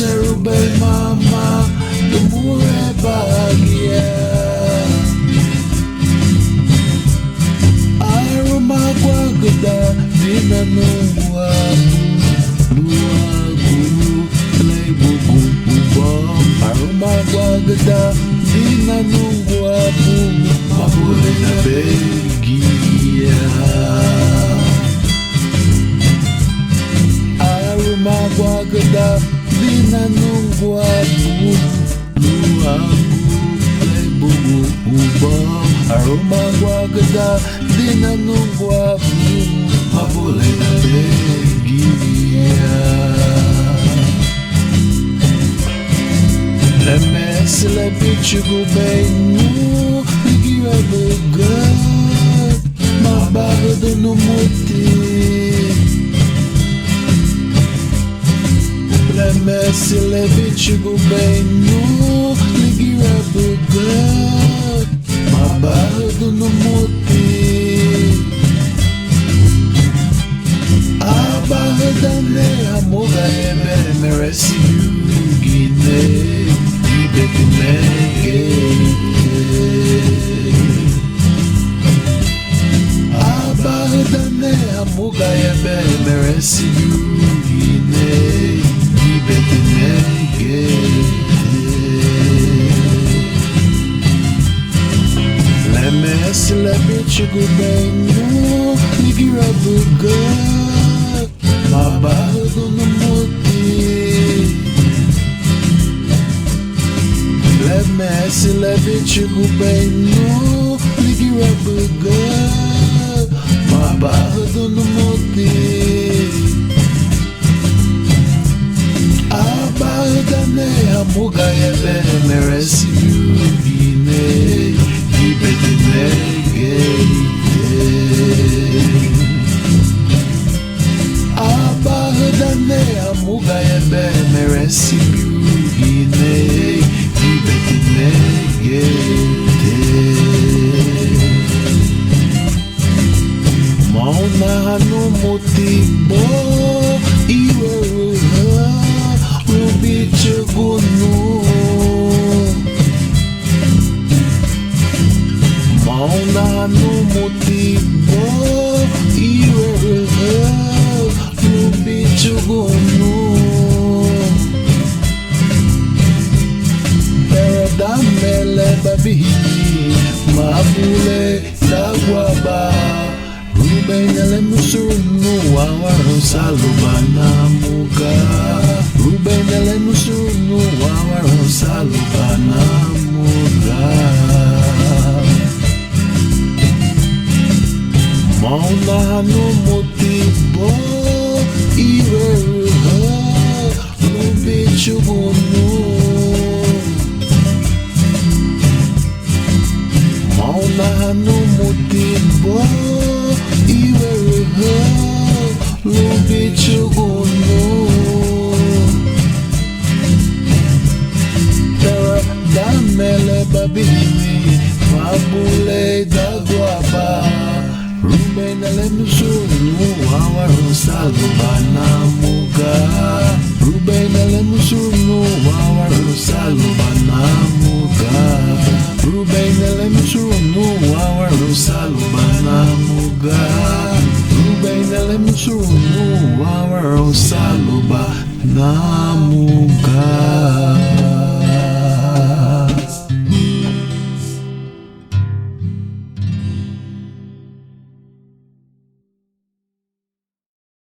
Rubay mama lumure bahagia. Aroma guagda dinanungwa luagu play bugu ubang. Aroma guagda dinanungwa mabulay na begia. Aroma guagda dinanungwa luagu play bugu ubang. Aroma guagda dinanungwa mabulay na begia. Lemes la bichugu benu ligira bugat mabagdo no muti. Lemes la bichugu benu ligira bugat mabagdo no muti. Abahadane amoga ebe meresi gine. Abahadane amuga yebe meresi yugine ibetinege. Lemesi lebichugu benyu ligira bugat mabahadu numuti. Lemesi lebichugu benyu ligira bugat mabahadu numuti. Abahadane amuga yebe meresi yugine ibetinege. Abahadane amuga yebe meresi yugine ibetinege. Mauna no motibo iweruha rubichugunu. Mauna no motibo iweruha rubichugunu. Peradamele babihini mabule dagwaba. Rubay nalemusunu wawaro salubana muga. Rubay nalemusunu wawaro salubana muga. Mauna no motibo iweruha rubichugunu. Mauna no motibo iweruha rubichugunu. Peradamele babini mabule dagwaba. Rubay nalemusunu wawaro salubana muga. Rubay nalemusunu wawaro salubana muga. Rubay nalemusunu wawaro salubana muga. Rubay nalemusunu wawaro salubana muga.